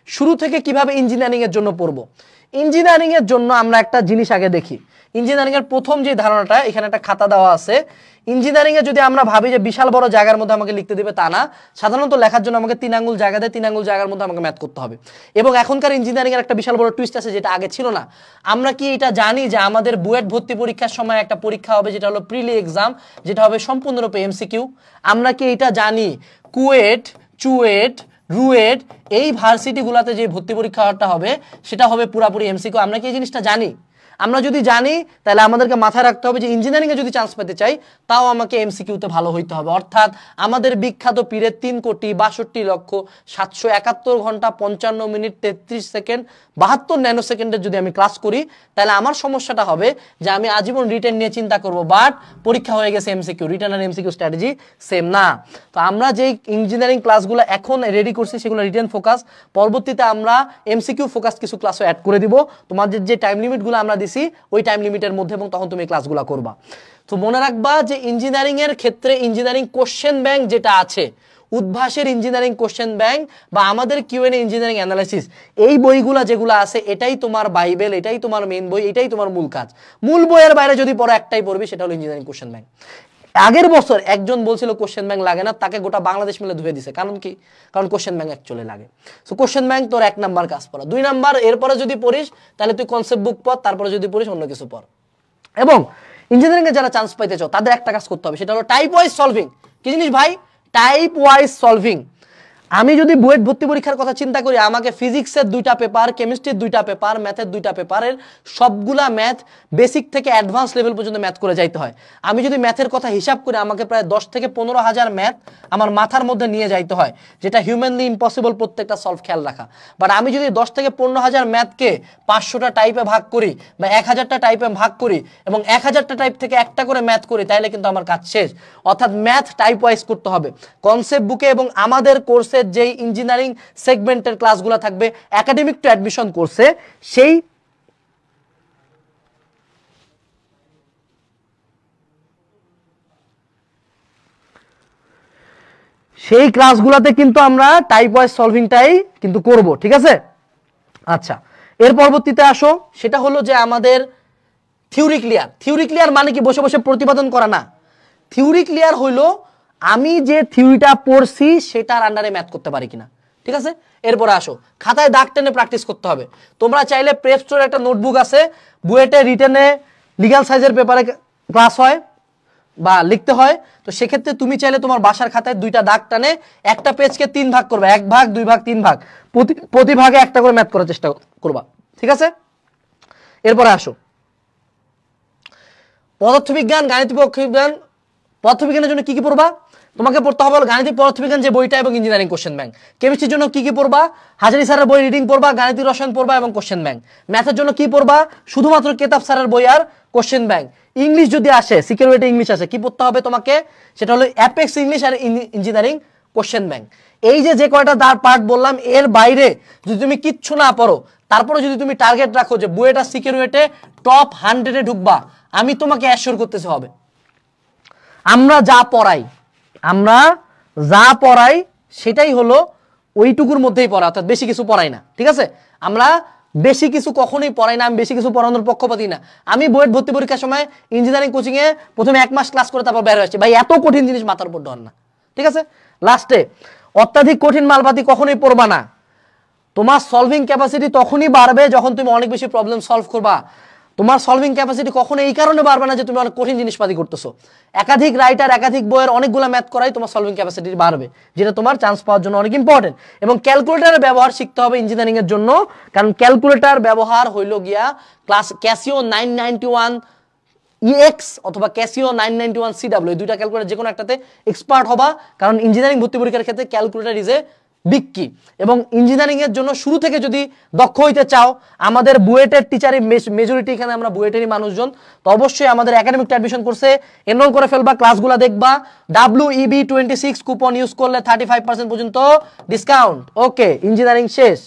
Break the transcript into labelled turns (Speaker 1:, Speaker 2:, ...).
Speaker 1: শুরু থেকে কিভাবে ইঞ্জিনিয়ারিং এর জন্য পড়বো। ইঞ্জিনিয়ারিং এর জন্য আমরা একটা জিনিস আগে দেখি। ইঞ্জিনিয়ারিং এর প্রথম যে ধারণাটা, এখানে একটা খাতা দেওয়া আছে। ইঞ্জিনিয়ারিং এ যদি আমরা ভাবি যে বিশাল বড় জায়গার মধ্যে আমাকে লিখতে দিবে, তা না। সাধারণত লেখার জন্য আমাকে 3 আঙ্গুল জায়গা দেয়, 3 আঙ্গুল জায়গার মধ্যে আমাকে ম্যাথ করতে হবে। এবং এখনকার ইঞ্জিনিয়ারিং এর একটা বিশাল বড় টুইস্ট আছে, যেটা আগে ছিল না। আমরা কি এটা জানি যে আমাদের বুয়েট ভর্তি পরীক্ষার সময় একটা পরীক্ষা হবে, যেটা হলো প্রিলি এক্সাম, যেটা হবে সম্পূর্ণরূপে এমসিকিউ। আমরা কি এটা জানি কুয়েট, চুয়েট, রুয়েট এই ভার্সিটিগুলোতে যে ভর্তি পরীক্ষাটা হবে সেটা হবে পুরাপুরি এমসিকিউ? আমরা কি এই জিনিসটা জানি? আমরা যদি জানি তাহলে আমাদেরকে মাথায় রাখতে হবে যে ইঞ্জিনিয়ারিং এ যদি চান্স পেতে চাই তাও আমাকে এমসিকিউতে ভালো হইতে হবে। অর্থাৎ আমাদের বিখ্যাত পীরের 3,62,771 ঘন্টা 55 মিনিট 33 সেকেন্ড 72 ন্যানো সেকেন্ডের যদি আমি ক্লাস করি, তাহলে আমার সমস্যাটা হবে যে আমি আজীবন রিটেন নিয়ে চিন্তা করব, বাট পরীক্ষা হয়ে গেছে এমসিকিউ। রিটেন আর এমসিকিউ স্ট্র্যাটেজি সেম না। তো আমরা যে ইঞ্জিনিয়ারিং ক্লাসগুলো এখন রেডি করছি সেগুলো রিটেন ফোকাস, পরবর্তীতে আমরা এমসিকিউ ফোকাস কিছু ক্লাসও অ্যাড করে দিব। তোমাদের যে টাইম লিমিটগুলো আমরা দিছি ওই টাইম লিমিটের মধ্যে, এবং তখন তুমি ক্লাসগুলো করবা। তো মনে রাখবা যে ইঞ্জিনিয়ারিং এর ক্ষেত্রে ইঞ্জিনিয়ারিং কোশ্চেন ব্যাংক যেটা আছে, উদ্ভাসের ইঞ্জিনিয়ারিং কোশ্চেন ব্যাংক বা আমাদের কিউএনএ ইঞ্জিনিয়ারিং অ্যানালাইসিস, এই বইগুলো যেগুলো আছে এটাই তোমার বাইবেল, এটাই তোমার মেইন বই, এটাই তোমার মূল কাজ। মূল বইয়ের বাইরে যদি পড়ো একটাই পড়বি, সেটা হলো ইঞ্জিনিয়ারিং কোশ্চেন ব্যাংক। আগের বছর একজন বলছিল কোশ্চেন ব্যাংক লাগে না, তাকে গোটা বাংলাদেশ মিলে ধুয়ে দিছে। কারণ কি? কারণ কোশ্চেন ব্যাংক অ্যাকচুয়ালি লাগে। সো কোশ্চেন ব্যাংক তোর 1 নাম্বার কাজ পড়া। 2 নাম্বার এরপরে যদি পড়িস তাহলে তুই কনসেপ্ট বুক পড়, তারপরে যদি পড়িস অন্য কিছু পড়। এবং ইঞ্জিনিয়ারিং এ যারা চান্স পাইতে চাও তাদের একটা কাজ করতে হবে, সেটা হলো টাইপ ওয়াইজ সলভিং। কি জিনিস ভাই? Type wise solving. আমি যদি বুয়েট ভর্তি পরীক্ষার কথা চিন্তা করি, আমাকে ফিজিক্সের 2টা পেপার, কেমিস্ট্রির 2টা পেপার, ম্যাথের 2টা পেপারের সবগুলা ম্যাথ বেসিক থেকে অ্যাডভান্স লেভেল পর্যন্ত ম্যাথ করে যাইতে হয়। আমি যদি ম্যাথের কথা হিসাব করি, আমাকে প্রায় 10 থেকে 15,000 ম্যাথ আমার মাথার মধ্যে নিয়ে যাইতে হয়, যেটা হিউম্যানলি ইম্পসিবল প্রত্যেকটা সলভ খেয়াল রাখা। বাট আমি যদি 10 থেকে 15,000 ম্যাথকে 500টা টাইপে ভাগ করি বা 1000টা টাইপে ভাগ করি এবং 1000টা টাইপ থেকে একটা করে ম্যাথ করি, তাহলে কিন্তু আমার কাজ শেষ। অর্থাৎ ম্যাথ টাইপ ওয়াইজ করতে হবে। কনসেপ্ট বুকে এবং আমাদের কোর্সে যেই ইঞ্জিনিয়ারিং সেগমেন্টের ক্লাসগুলো থাকবে একাডেমিক টু অ্যাডমিশন কোর্সে, সেই ক্লাসগুলোতে কিন্তু আমরা টাইপ ওয়াইজ সলভিংটাই কিন্তু করব, ঠিক আছে? আচ্ছা, এর পরবর্তীতে আসো, সেটা হলো যে আমাদের থিওরি ক্লিয়ার। থিওরি ক্লিয়ার মানে কি? বসে বসে প্রতিপাদন করা না। থিওরি ক্লিয়ার হইলো আমি যে থিওরিটা পড়ছি সেটার আন্ডারে ম্যাথ করতে পারি কিনা, ঠিক আছে? এরপরে আসো, খাতায় দাগ টেনে প্র্যাকটিস করতে হবে। তোমরা চাইলে প্রেপ স্টোরে একটা নোটবুক আছে, বুয়েটে রিটেনে লিগ্যাল সাইজের পেপারে ক্লাস হয় বা লিখতে হয়, তো সেক্ষেত্রে তুমি চাইলে তোমার বাসার খাতায় 2টা দাগ টানে একটা পেজকে 3 ভাগ করবে, 1 ভাগ 2 ভাগ 3 ভাগ, প্রতি ভাগে একটা করে ম্যাথ করার চেষ্টা করবা, ঠিক আছে? এরপরে আসো, পদার্থবিজ্ঞান, গাণিতিক পদার্থবিজ্ঞান। পদার্থবিজ্ঞানের জন্য কি কি পড়বা? তোমাকে পড়তে হবে গাণিতিক পদার্থবিজ্ঞান যে বইটা এবং ইঞ্জিনিয়ারিং কোশ্চেন ব্যাংক। কেমিস্ট্রির জন্য কি কি পড়বা? হাজারি স্যারের বই রিডিং পড়বা, গাণিতিক রসায়ন পড়বা এবং কোশ্চেন ব্যাংক। ম্যাথের জন্য কি পড়বা? শুধুমাত্র কেতাব স্যারের বই আর কোশ্চেন ব্যাংক। ইংলিশ যদি আসে, সিকিউরিটি ইংলিশ আসে, কি পড়তে হবে তোমাকে? সেটা হলো অ্যাপেক্স ইংলিশ আর ইঞ্জিনিয়ারিং কোশ্চেন ব্যাংক। এই যে কয়টা পার্ট বললাম, এর বাইরে যদি তুমি কিচ্ছু না পড়ো, তারপরে যদি তুমি টার্গেট রাখো যে বুয়েটা সিকিউরিটি টপ 100-এ ঢুকবা, আমি তোমাকে অ্যাসিওর করতেছে হবে আমরা যা পড়াই সেটাই হলো ওইটুকুর মধ্যেই পড়া, অর্থাৎ বেশি কিছু পড়াই না, ঠিক আছে? আমরা বেশি কিছু কখনোই পড়াই না, আমি বেশি কিছু পড়ানোর পক্ষপাতী না। আমি বুয়েট ভর্তি পরীক্ষার সময় ইঞ্জিনিয়ারিং কোচিং এ প্রথমে 1 মাস ক্লাস করে তারপর বের হয়েছি, ভাই এত কঠিন জিনিস মাথার উপর ধর না, ঠিক আছে? লাস্টে অত্যাধিক কঠিন মালপাতি কখনোই পড়বা না। তোমার সলভিং ক্যাপাসিটি তখনই বাড়বে যখন তুমি অনেক বেশি প্রবলেম সলভ করবা। তোমার সলভিং ক্যাপাসিটি কখনো এই কারণে বাড়বে না যে তুমি অনেক কঠিন জিনিসপাতি করতেছো। একাধিক রাইটার, একাধিক বইয়ের অনেকগুলো ম্যাথ করাই তোমার সলভিং ক্যাপাসিটি বাড়বে, যেটা তোমার চান্স পাওয়ার জন্য অনেক ইম্পর্টেন্ট। এবং ক্যালকুলেটরের ব্যবহার শিখতে হবে ইঞ্জিনিয়ারিং এর জন্য, কারণ ক্যালকুলেটর ব্যবহার হইল গিয়া ক্লাস ক্যাসিও 991 EX অথবা ক্যাসিও 991 CW, এই 2টা ক্যালকুলেটর যে কোনো একটাতে এক্সপার্ট হবা, কারণ ইঞ্জিনিয়ারিং ভর্তি পরীক্ষার ক্ষেত্রে ক্যালকুলেটর ইজ এ বিগ কি। এবং ইঞ্জিনিয়ারিং এর জন্য শুরু থেকে যদি দক্ষ হইতে চাও, আমাদের বুয়েটের টিচারই মেজরিটি, এখানে আমরা বুয়েটেরই মানুষজন, তো অবশ্যই আমাদের একাডেমিক অ্যাডমিশন কোর্সে এনরোল করে ফেলবা, ক্লাসগুলো দেখবা। WEB26 কুপন ইউজ করলে 35% পর্যন্ত ডিসকাউন্ট। ওকে, ইঞ্জিনিয়ারিং শেষ।